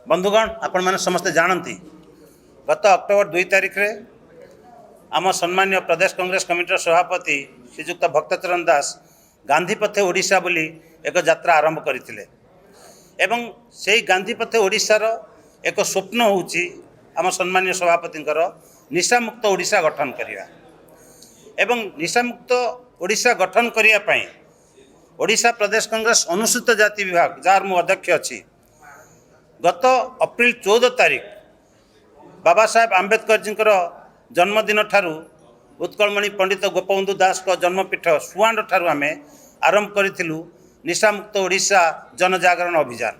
बंधुगण आपण मैंने समस्ते जानती गत अक्टोबर 2 तारिख रे आम सम्मान्य प्रदेश कांग्रेस कमिटर सभापति श्रीजुक्त भक्तचरण दास गांधी पथे ओडिशा बोली एक यात्रा आरंभ करथिले एवं से गांधी पथे ओडिशार एक स्वप्न होउची आम सम्मान्य सभापति निशामुक्त ओडिशा गठन करिया एवं निशामुक्त ओडिशा गठन करिया पई ओडिशा प्रदेश कांग्रेस अनुसूचित जाति विभाग जार मु अध्यक्ष अच्छी गत अप्रैल 14 तारिख बाबा साहेब आंबेडकर जी जन्मदिन ठारू उत्कलमणि पंडित गोपबंधु दास को जन्मपीठ सुआंड ठारू आमे आरंभ करिथिलु निशामुक्त ओडिशा जनजागरण अभियान।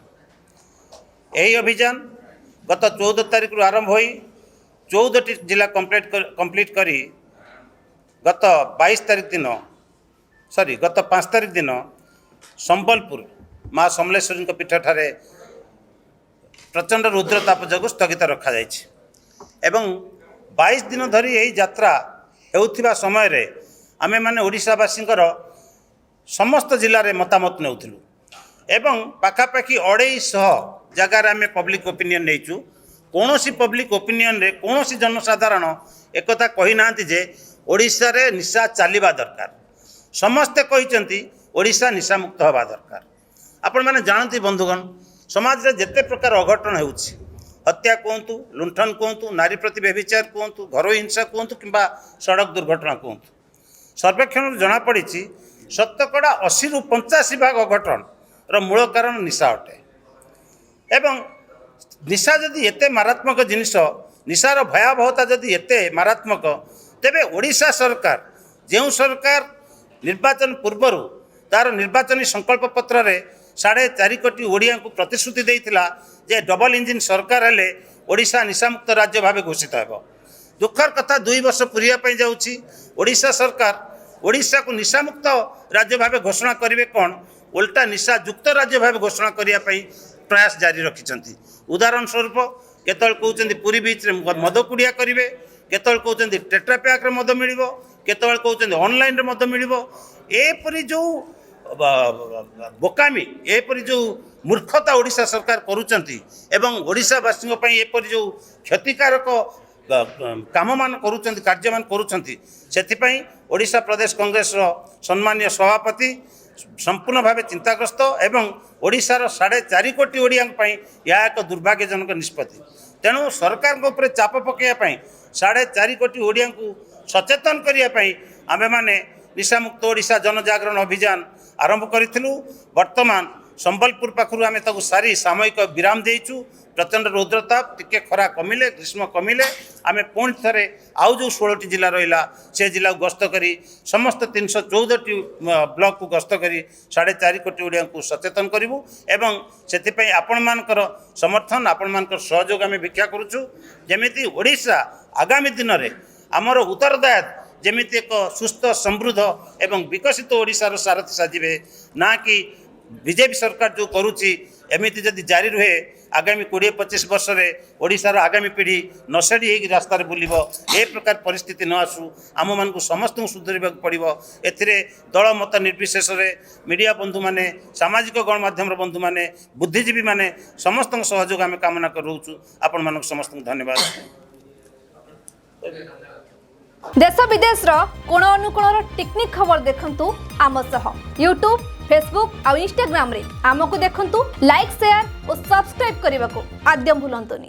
यही अभियान गत 14 तारिख रु आरंभ होई 14 जिला कंप्लीट करी गत 22 तारिख दिन गत 5 तारिख दिन संबलपुर माँ समलेश्वरी पीठ ठारे प्रचंड रुद्रताप जो स्थगित रखा एवं 22 दिन धरी यही यात्रा होउथिबा समय रे आमे माने ओडिशावासी समस्त जिले में मतामत नेउथिलु एवं पाखापाखि 250 जगार आमे पब्लिक ओपिनियन नेचु कौनसी पब्लिक ओपिनियन रे कौनसी जनसाधारण एकता कही नांती जे ओडिशा रे निशा चलिबा दरकार समस्ते कहिचंती ओडिशा निशा मुक्त हवा दरकार। आपण माने जानती बंधुगण समाज रे जेते प्रकार अघटन होउछि हत्या कहतु लुंठन कहतु नारी प्रति व्यभिचार कहतु घर हिंसा कहतु किंबा सड़क दुर्घटना कहतु सर्वेक्षण जना पड़ी शतकड़ा 80 रु 85 भाग अघटन मूल कारण निशा अटे एवं निशा जदि एते मारात्मक जिनिस निशार भयावहता जदि एते मारात्मक तेबे ओडिशा सरकार जो सरकार निर्वाचन पूर्वर तार निर्वाचन संकल्प पत्र रे 4.5 कोटी ओडिया को प्रतिश्रुति देइथिला जे डबल इंजिन सरकार हेले ओडिशा निशामुक्त राज्य भाव घोषित हेबो। दुखर कथा 2 वर्ष पूरिया पई जाउछि ओडिशा सरकार ओडिशा को निशामुक्त राज्य भाव घोषणा करिवे कोन उल्टा निशा युक्त राज्य भाव घोषणा करिया पई प्रयास जारी रखिछंती। उदाहरण स्वरूप केतल कहउछंती पूरी बीच रे मद कुडिया करिवे केतल कहउछंती टेट्रा पैक रे मद मिलिबो केतल कहउछंती ऑनलाइन रे मद मिलिबो एपरि जो बोकामी एपरि जो मूर्खता ओडिशा सरकार करुचंती एवं ओडिशावासी एपरि जो क्षतिकारक काम मान करुचंती कार्य मान करुचंती सेथिपई ओडिशा प्रदेश कांग्रेस सम्मान्य सभापति संपूर्ण भाव चिंताग्रस्त एवं ओडिशार 4.5 कोटी ओडिया यह एक दुर्भाग्यजनक निष्पत्ति तेणु सरकार उपर चाप पकड़ापी 4.5 कोटी ओडिया को सचेतन करने आमे माने निशामुक्त ओडिशा जनजागरण अभियान आरंभ करूँ। वर्तमान संबलपुर पाखु आम सारी सामयिक विराम देचु प्रचंड रुद्रताप टिके खरा कमिले ग्रीष्म कमिले आम पुणी थे आउ जो 16 जिला रहा से जिला गस्त करी समस्त 314 ब्लॉक को गस्त करी 4.5 कोटी ओडिया को सचेतन करूँ एवं से आपण मानकर समर्थन आपण मानकर सहयोग आम भिक्षा करुचु जेमिति ओडिशा आगामी दिन में आमर उत्तरदायित्व जेमिति एक सुस्थ समृद्ध एवं विकसित ओडिशार सारथी साजिबे ना कि बीजेपी सरकार जो करुच्ची एमती जदि जारी रुहे आगामी 20-25 वर्ष में ओडिशार आगामी पीढ़ी नशेड़ी होगी रास्तार बुलिबो ए प्रकार परिस्थिति न आसू आम मान समस्त सुधरवा पड़ो ए दल मत निर्विशेष मीडिया बंधु माने सामाजिक गणमाध्यम बंधु माने बुद्धिजीवी माने समस्त सहयोग आम कामना कर रोचु आपण मान समस्त धन्यवाद। देश विदेश कोण अनुकोण टेक्निक खबर देखंतु आम सह यूट्यूब फेसबुक और इंस्टाग्राम रे आमको देखंतु लाइक शेयर और सब्सक्राइब करने को आद्यम भूलंतुनी।